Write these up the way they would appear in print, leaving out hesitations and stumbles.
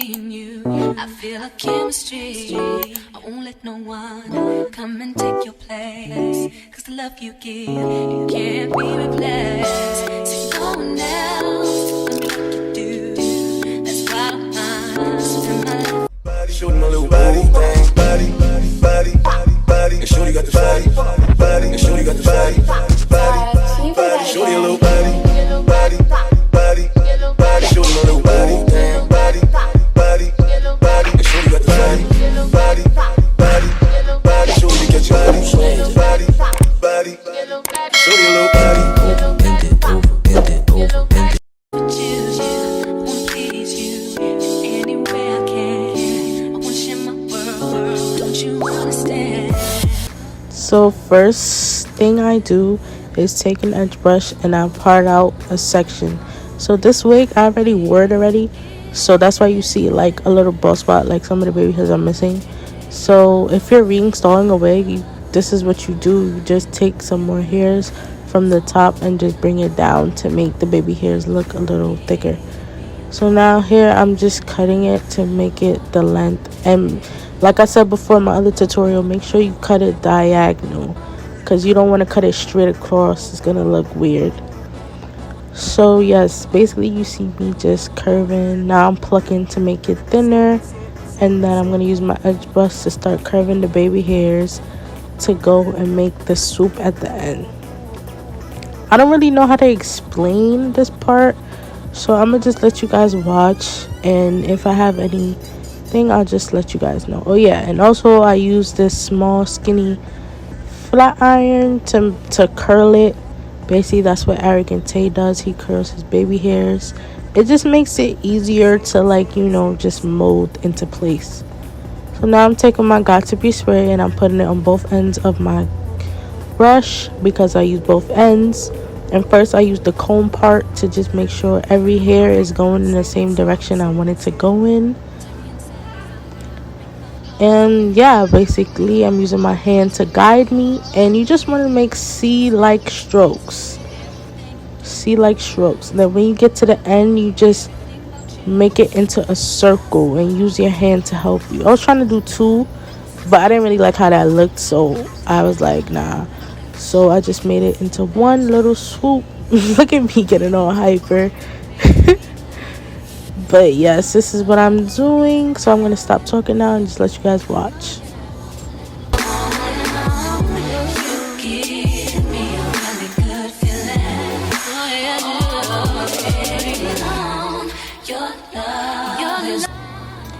in you, I feel a chemistry. I won't let no one come and take your place. Cause the love you give, it can't be replaced. See no one else do what you do. That's why I'm spend my life. Shooting my little body thing, body. And shorty got the body, and shorty got the body. Shorty a little body. Shooting my little body thing, body. And shorty got the body. Shorty get your body. Shorty a little body. Bend it over, bend it over, bend it. Choose you, I wanna please you in any way I can. I wanna share my world, don't you understand? So first thing I do is take an edge brush and I part out a section. So this wig I already wore it already, so that's why you see like a little bald spot, like some of the baby hairs are missing. So if you're reinstalling a wig, this is what you do. You just take some more hairs from the top and just bring it down to make the baby hairs look a little thicker. So now here I'm just cutting it to make it the length, and like I said before in my other tutorial, make sure you cut it diagonal because you don't want to cut it straight across. It's gonna look weird. So yes, basically you see me just curving. Now I'm plucking to make it thinner, and then I'm going to use my edge brush to start curving the baby hairs to go and make the swoop at the end. I don't really know how to explain this part, so I'm going to just let you guys watch, and if I have anything I'll just let you guys know. Oh yeah, and also I use this small skinny flat iron to curl it. Basically that's what Arrogant Tay does. He curls his baby hairs. It just makes it easier to, like, you know, just mold into place. So now I'm taking my Got To Be spray and I'm putting it on both ends of my brush because I use both ends. And first I use the comb part to just make sure every hair is going in the same direction I want it to go in. And yeah, basically I'm using my hand to guide me, and you just want to make C-like strokes. Then when you get to the end, you just make it into a circle and use your hand to help you. I was trying to do two, but I didn't really like how that looked, so I was like, nah. So I just made it into one little swoop. Look at me getting all hyper. But yes, this is what I'm doing, so I'm gonna stop talking now and just let you guys watch.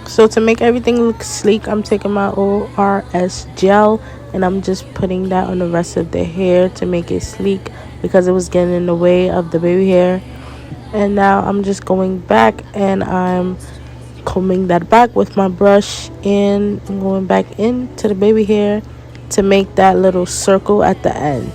So to make everything look sleek, I'm taking my ORS gel and I'm just putting that on the rest of the hair to make it sleek because it was getting in the way of the baby hair. And now I'm just going back and I'm combing that back with my brush, and I'm going back into the baby hair to make that little circle at the end.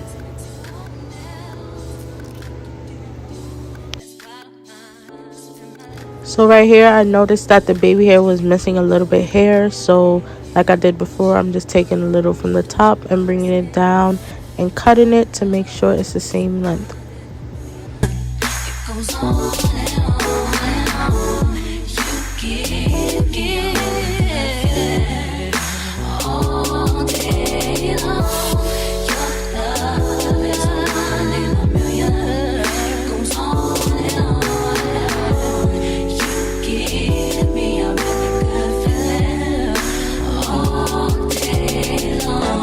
So right here I noticed that the baby hair was missing a little bit hair, so like I did before, I'm just taking a little from the top and bringing it down and cutting it to make sure it's the same length. Goes on and on and on. You give all day long. Your love is one in a million. It goes on and on and on. You give me a really good feeling all day long.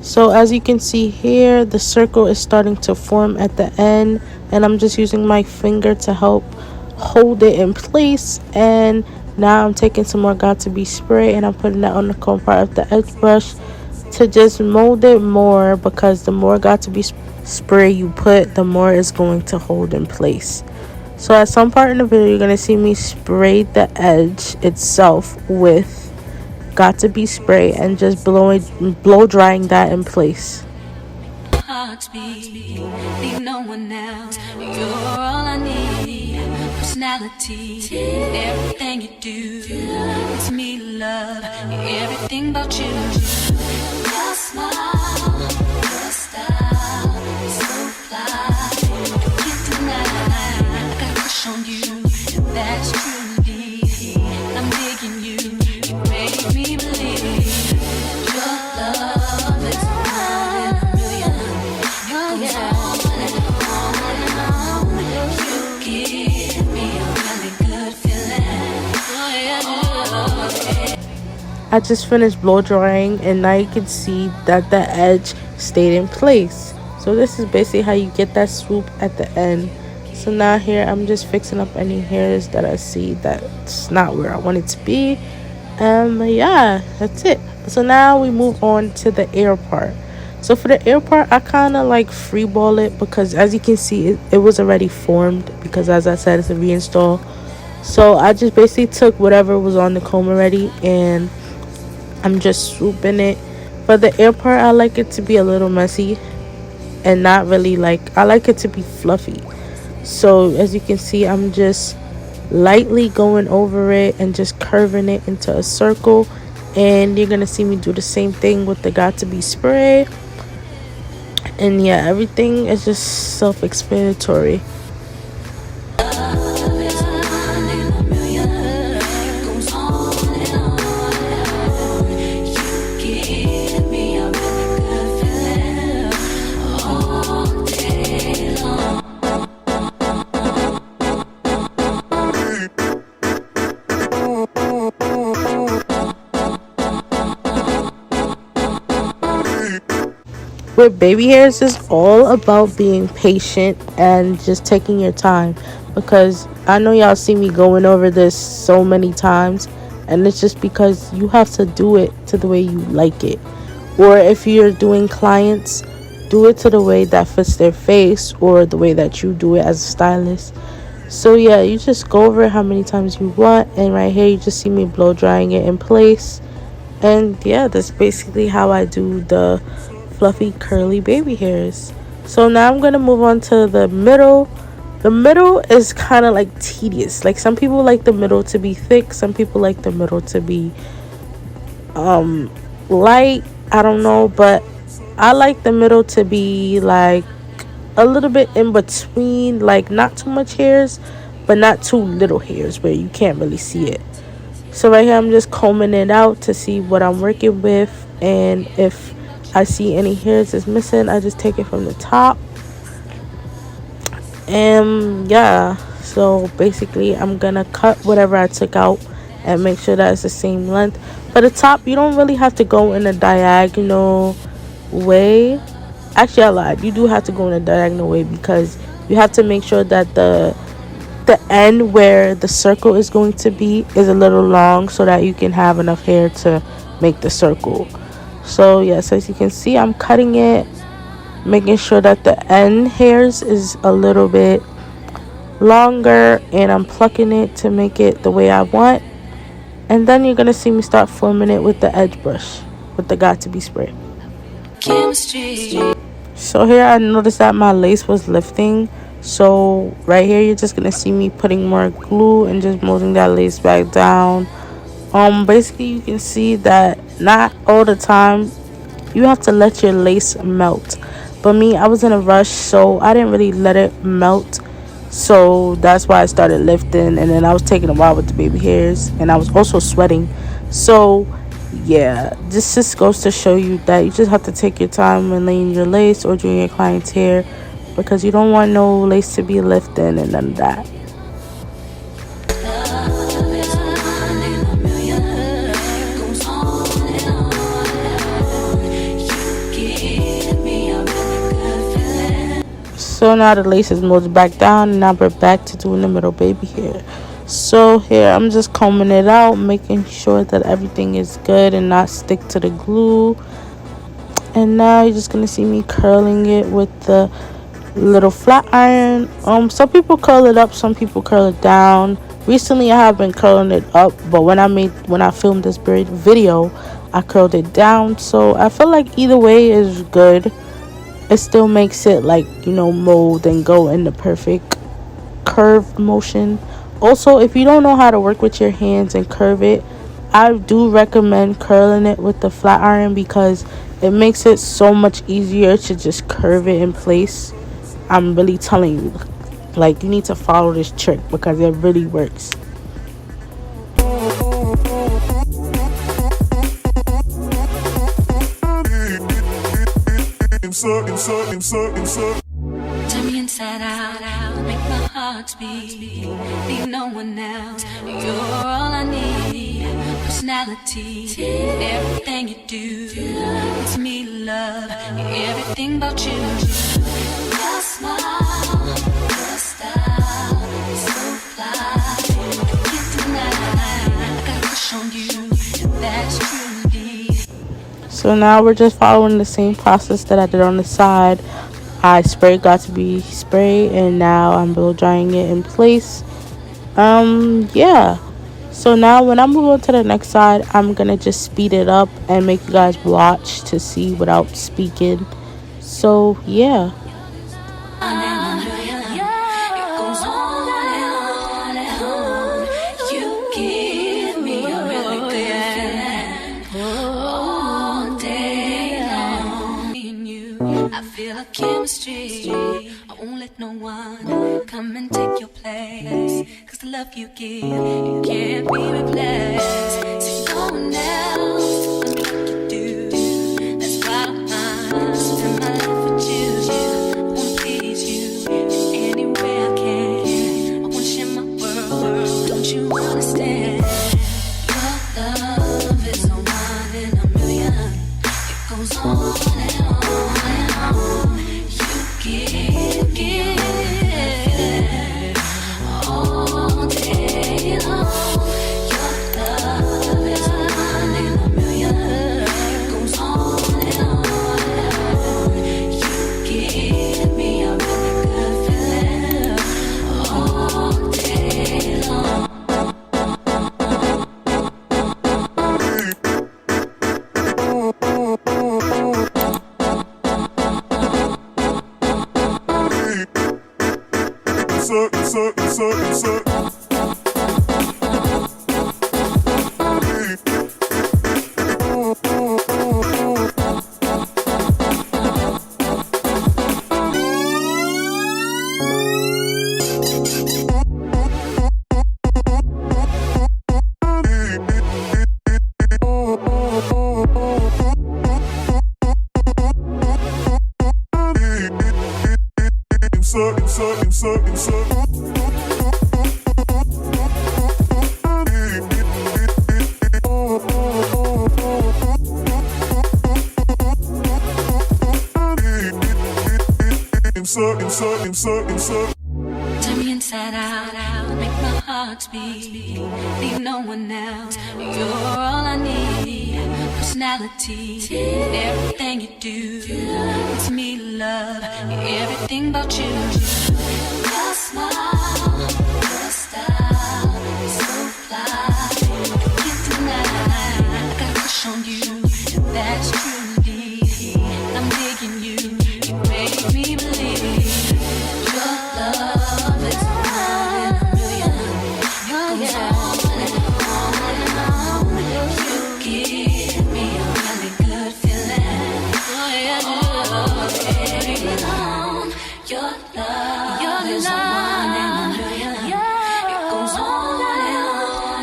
So as you can see here, the circle is starting to form at the end, and I'm just using my finger to help hold it in place. And now I'm taking some more Got To Be spray and I'm putting that on the comb part of the edge brush to just mold it more, because the more Got To Be spray you put, the more it's going to hold in place. So at some part in the video, you're going to see me spray the edge itself with got to be spray and just blow drying that in place. Heartbeat, need no one else. You're all I need. Personality, everything you do, it's me, love. Everything about you. Your smile, your style, so fly. Can't deny. I got a crush on you. That's truly. I'm digging you. You make me believe your love is more than a million. You give me a really good feeling. I just finished blow drying, and now you can see that the edge stayed in place. So this is basically how you get that swoop at the end. So now here I'm just fixing up any hairs that I see that's not where I want it to be. Yeah, that's it. So now we move on to the ear part. So for the ear part, I kind of like freeball it because as you can see it was already formed, because as I said, it's a reinstall. So I just basically took whatever was on the comb already and I'm just swooping it. For the ear part, I like it to be a little messy and not really like, I like it to be fluffy. So as you can see, I'm just lightly going over it and just curving it into a circle. And you're gonna see me do the same thing with the got to be spray. And yeah, everything is just self-explanatory. With baby hairs, it's all about being patient and just taking your time, because I know y'all see me going over this so many times, and it's just because you have to do it to the way you like it. Or if you're doing clients, do it to the way that fits their face or the way that you do it as a stylist. So yeah, you just go over it how many times you want, and right here you just see me blow drying it in place. And yeah, that's basically how I do the fluffy curly baby hairs. So now I'm gonna move on to the middle. The middle is kind of like tedious. Like some people like the middle to be thick, some people like the middle to be light, I don't know, but I like the middle to be like a little bit in between, like not too much hairs but not too little hairs where you can't really see it. So right here I'm just combing it out to see what I'm working with, and if I see any hairs that's missing, I just take it from the top. And yeah, so basically I'm gonna cut whatever I took out and make sure that it's the same length. For the top, you don't really have to go in a diagonal way. Actually, I lied, you do have to go in a diagonal way, because you have to make sure that the end where the circle is going to be is a little long so that you can have enough hair to make the circle. So yes, as you can see, I'm cutting it, making sure that the end hairs is a little bit longer, and I'm plucking it to make it the way I want. And then you're gonna see me start forming it with the edge brush with the got to be spray. Chemistry. So here I noticed that my lace was lifting, so right here you're just gonna see me putting more glue and just molding that lace back down. Basically you can see that not all the time you have to let your lace melt, but me, I was in a rush, so I didn't really let it melt. So that's why I started lifting, and then I was taking a while with the baby hairs, and I was also sweating. So yeah, this just goes to show you that you just have to take your time when laying your lace or doing your client's hair, because you don't want no lace to be lifting and none of that. So now the lace is molded back down, and now we're back to doing the middle baby hair. So here I'm just combing it out, making sure that everything is good and not stick to the glue. And now you're just gonna see me curling it with the little flat iron. Some people curl it up, some people curl it down. Recently I have been curling it up, but when I filmed this video, I curled it down. So I feel like either way is good. It still makes it like, mold and go in the perfect curved motion. Also, if you don't know how to work with your hands and curve it, I do recommend curling it with the flat iron because it makes it so much easier to just curve it in place. I'm really telling you, like, you need to follow this trick because it really works. Turn me inside out, make my heart beat. Need no one else, you're all I need. Personality, everything you do, it's me love, everything about you. Your smile, your style, so fly, can't deny. I got a crush on you, that's true indeed. So now we're just following the same process that I did on the side. I sprayed Got2b spray and now I'm blow drying it in place. Yeah. So now when I move on to the next side, I'm gonna just speed it up and make you guys watch to see without speaking. So yeah. I feel a chemistry. I won't let no one come and take your place. Cause the love you give, you can't be replaced. See, no one else will do like you do. That's why I spend my life with you. I wanna please you in any way I can. I wanna share my world, don't you understand? Your love is a one in a million. It goes on and on. All day long, your love is one in a million. It goes on and on. You give me a really good feeling all day long. Turn me inside out, make my heart beat. Need no one else, you're all I need. Personality, everything you do, it's me love, everything about you. Your smile, your style, so fly, can't deny. I got a crush on you, that's true indeed. I'm digging you, you make me believe. Love is one in a million. It goes on and on. You give me a really good feeling. All day long. Your love is one in a million. It goes on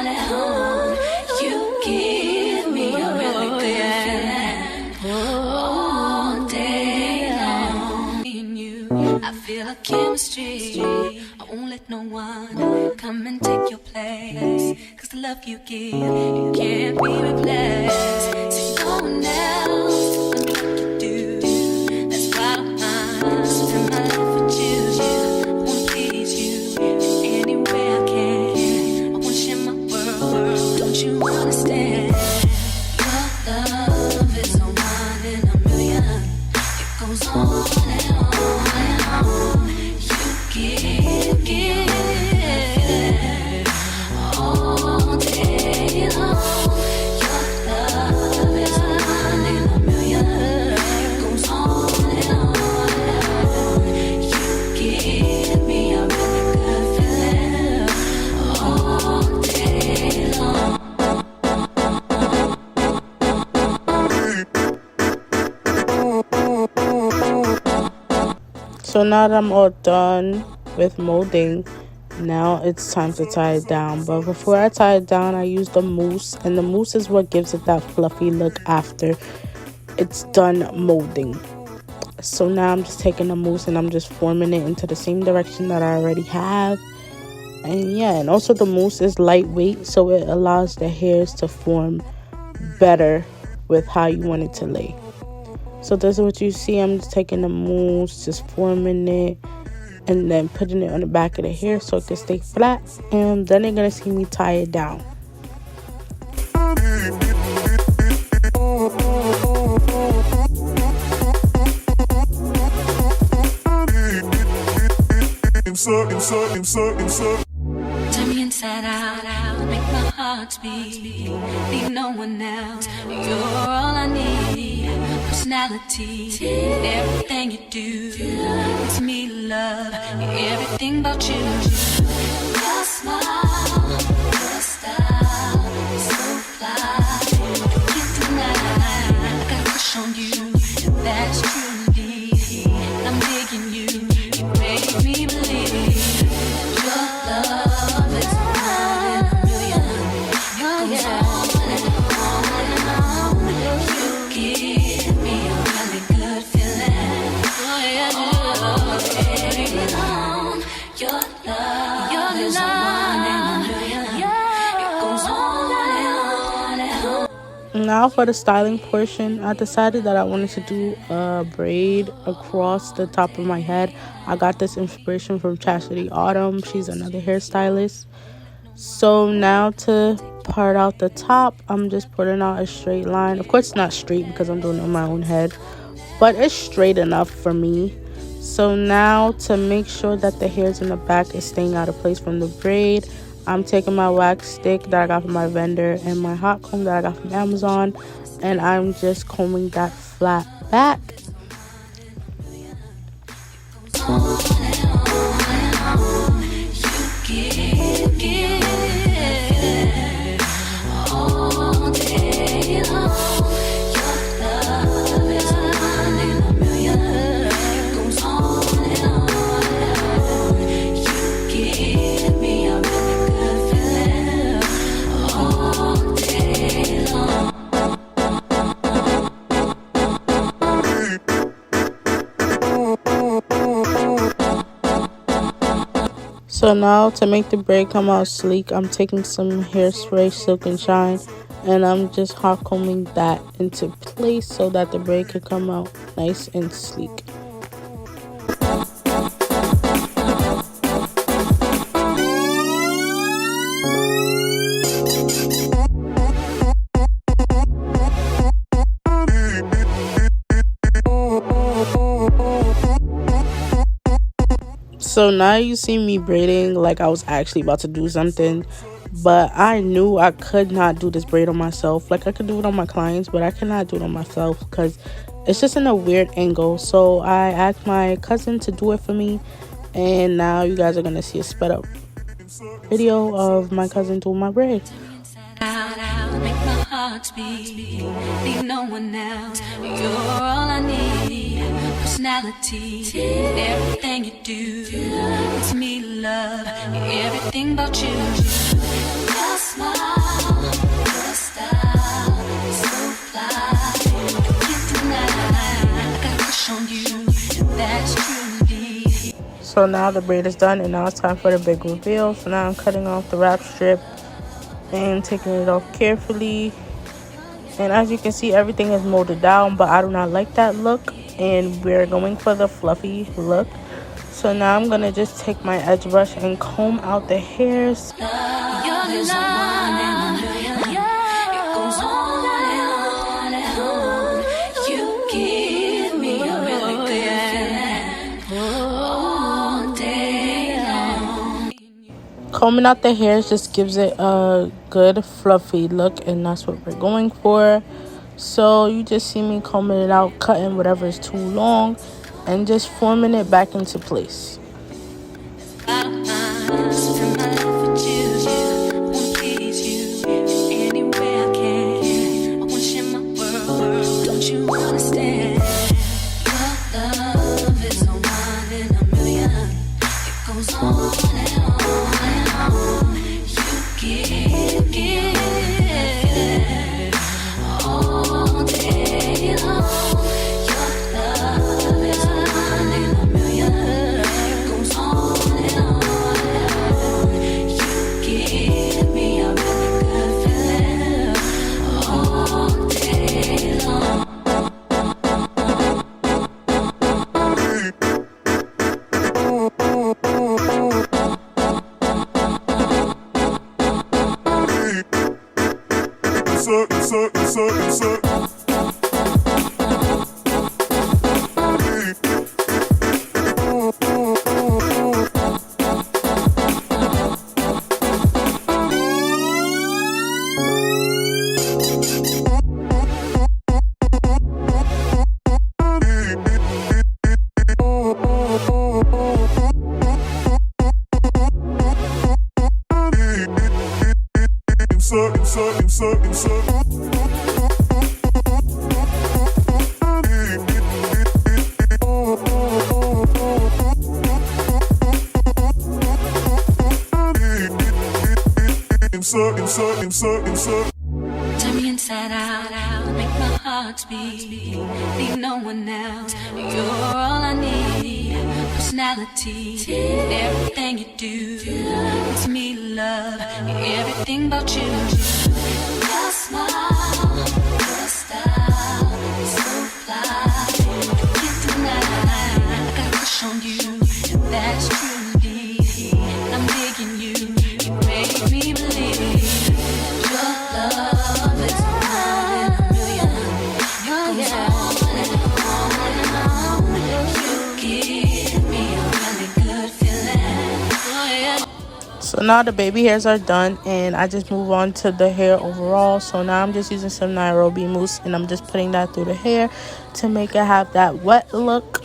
and on. You give me a really good feeling. All day long. Me and you, I feel a chemistry. I won't let no one come and take your place. Cause the love you give, you can't be replaced. See, no one else will do like you do. That's why I spend my life with you. I wanna please you in any way I can. I wanna share my world, don't you understand? Your love is a one in a million. It goes on and on and on. You give So now that I'm all done with molding, now it's time to tie it down. But before I tie it down, I use the mousse, and the mousse is what gives it that fluffy look after it's done molding. So now I'm just taking the mousse and I'm just forming it into the same direction that I already have. And yeah, and also the mousse is lightweight, so it allows the hairs to form better with how you want it to lay. So this is what you see. I'm just taking the mousse, just forming it, and then putting it on the back of the hair so it can stay flat. And then you're gonna see me tie it down. Turn me inside out, make my heart beat. Leave no one else, you're all I need. Personality, everything you do, it's me love, everything about you. Your smile, your style, so fly. Can't deny, I got a crush on you, that's true indeed. I'm digging you, you make me believe. Your love is one in a million. It goes on and on. You give me a really good feeling. All day long. Your love is one in a million. It goes on and on. Now for the styling portion, I decided that I wanted to do a braid across the top of my head. I got this inspiration from Chastity Autumn. She's another hairstylist. So now to part out the top, I'm just putting out a straight line. Of course it's not straight because I'm doing it on my own head, but it's straight enough for me. So now to make sure that the hairs in the back is staying out of place from the braid, I'm taking my wax stick that I got from my vendor and my hot comb that I got from Amazon, and I'm just combing that flat back. All day long. Your love is one in a million. It goes on and on. You give me a really good feeling. All day long. So now to make the braid come out sleek, I'm taking some hairspray, Silk and Shine, and I'm just hot combing that into place so that the braid can come out nice and sleek. So now you see me braiding like I was actually about to do something, but I knew I could not do this braid on myself. Like I could do it on my clients, but I cannot do it on myself because it's just in a weird angle. So I asked my cousin to do it for me, and now you guys are gonna see a sped up video of my cousin doing my braid. Make my heart beat. Leave no one else, you're all I need. Personality, everything you do, it's me love, everything about you. Your smile, your style, so fly. Can't deny, I got a crush on you, that's true indeed. So now the braid is done, and now it's time for the big reveal. So now I'm cutting off the wrap strip and taking it off carefully. And as you can see, everything is molded down, but I do not like that look, and we're going for the fluffy look. So now I'm gonna just take my edge brush and comb out the hairs. Your love is one in a million. It goes on and on. You give me a really good feeling all day long. Combing out the hairs just gives it a good fluffy look, and that's what we're going for. So you just see me combing it out, cutting whatever is too long, and just forming it back into place. Don't you understand? Your love is a one in Turn me inside out, make my heart beat. Need no one else. You're all I need. Personality, everything you do makes me love everything about you. Your smile, your style, so fly. Can't deny. I got a crush on you, and that's true indeed. I'm digging you. You make me believe. Love is one in a million. Goes on and on. You give me a really good feeling. Oh, yeah. So now the baby hairs are done, and I just move on to the hair overall. So now I'm just using some Nairobi mousse, and I'm just putting that through the hair to make it have that wet look.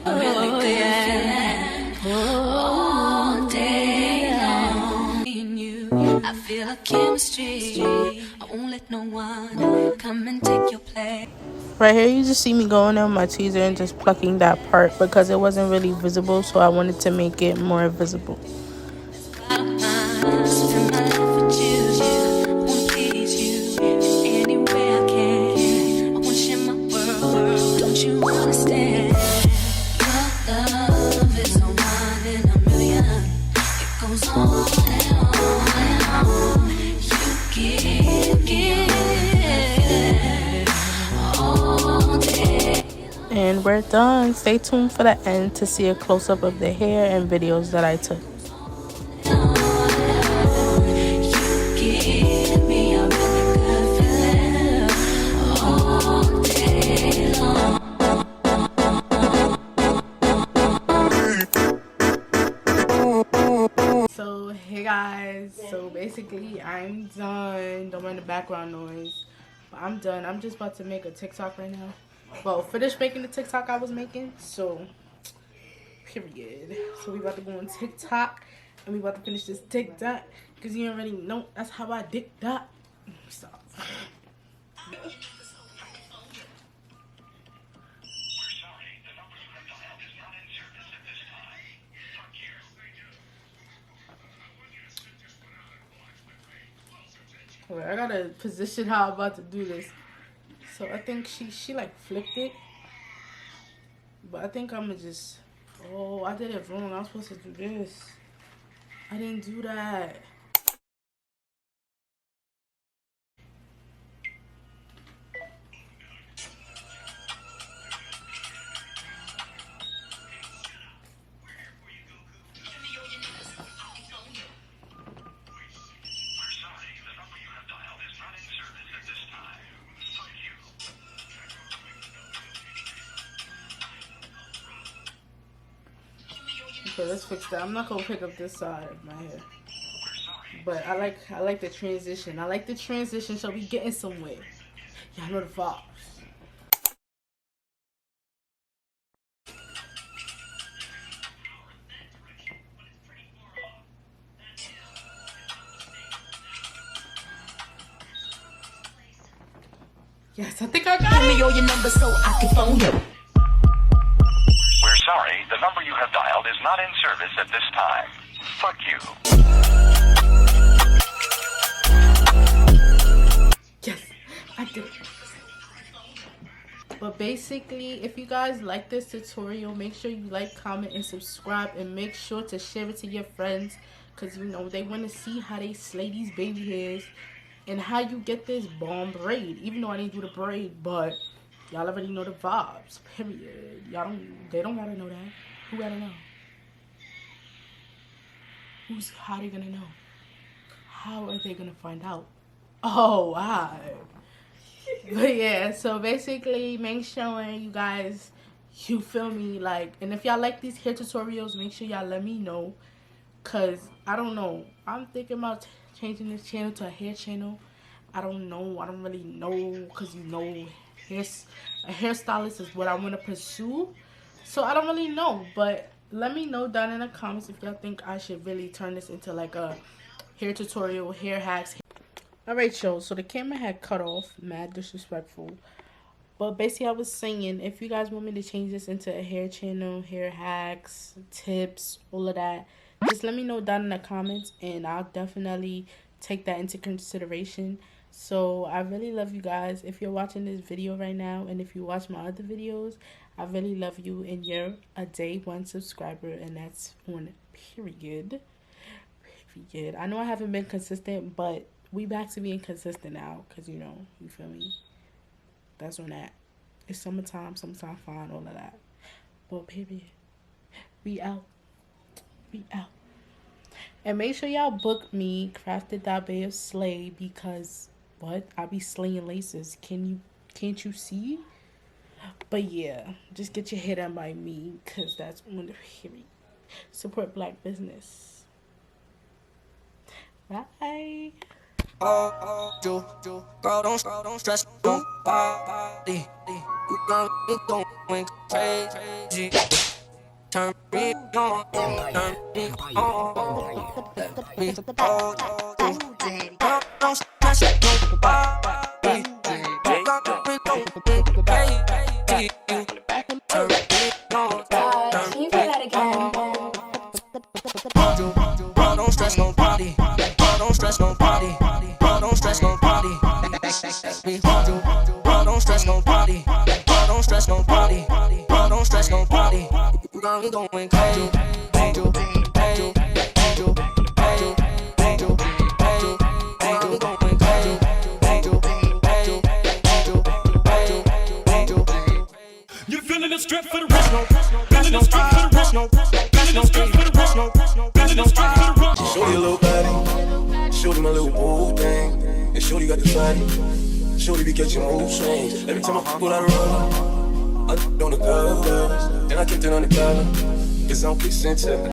Oh, yeah. All day long. Me and you, I feel a chemistry. I won't let no one come and take your place. Right here, you just see me going in with my tweezer and just plucking that part because it wasn't really visible, so I wanted to make it more visible. I don't mind. Spend my life with you. I wanna please you any way I can. I wanna share my world. Don't you understand? Your love is a one in a million. It goes on and on and on. You give all day. And we're done. Stay tuned for the end to see a close-up of the hair and videos that I took. Give me a really good feeling all day long. So hey guys, so basically I'm done. Don't mind the background noise, but I'm done. I'm just about to make a TikTok right now. Well, finish making the TikTok I was making. So period. So we about to go on TikTok and we about to finish this TikTok because you already know that's how I dick that. Stop. Wait, I gotta position how I'm about to do this. So I think she like flipped it, but I think I'm gonna just. Oh, I did it wrong. I was supposed to do this. I didn't do that. Okay, let's fix that. I'm not gonna pick up this side of my hair, but I like the transition. I like the transition, so we getting somewhere. Y'all know the vibes. Yes, I think I got it. Give me all your numbers so I can phone you. We're sorry, the number you have dialed is not in service at this time. Fuck you. Yes, I did. But basically, if you guys like this tutorial, make sure you like, comment, and subscribe, and make sure to share it to your friends, because you know they want to see how they slay these baby hairs and how you get this bomb braid. Even though I didn't do the braid, but y'all already know the vibes. Period. They don't gotta know that. Who gotta know? How they gonna know? How are they gonna find out? Oh, wow. But yeah, so basically make sure you guys, you feel me, like, and if y'all like these hair tutorials, make sure y'all let me know, because I don't know, I'm thinking about changing this channel to a hair channel. I don't know, I don't really know, because you know, a hairstylist is what I want to pursue, so I don't really know. But let me know down in the comments if y'all think I should really turn this into like a hair tutorial, hair hacks. Alright, y'all, so the camera had cut off, mad disrespectful. But basically I was saying, if you guys want me to change this into a hair channel, hair hacks, tips, all of that, just let me know down in the comments, and I'll definitely take that into consideration. So I really love you guys. If you're watching this video right now, and if you watch my other videos, I really love you, and you're a day one subscriber, and that's on period. I know I haven't been consistent, but we back to being consistent now, because you feel me, that's on that. It's summertime fine, all of that, but period, we out. And make sure y'all book me, craftd.bayofslay, because I be slaying laces. Can't you see? But yeah, just get your hair done by me, because that's on the period. Support black business. Bye. Girl, don't stress, don't body. You got me going crazy. Turn me on, turn me on. Let me hold you. Girl, don't stress, don't body. You got me going crazy. Turn me on, turn Can you play that again? Girl, don't stress nobody. Girl, don't stress nobody. Girl, don't stress nobody. Let me hold you. Girl, don't stress nobody. Girl, don't stress nobody. Girl, don't stress nobody. You got me going crazy. You feeling the strip for the rest, feeling the strip for the rest, feeling the strip for the rest, feeling the strip for the rest. Shorty a little body, shorty my little boo thing, and shorty got the body. Shorty be catching mood swings. Every time I fuck without a rubber, I on the covers, and I kept it on the cover. Cause I don't kiss into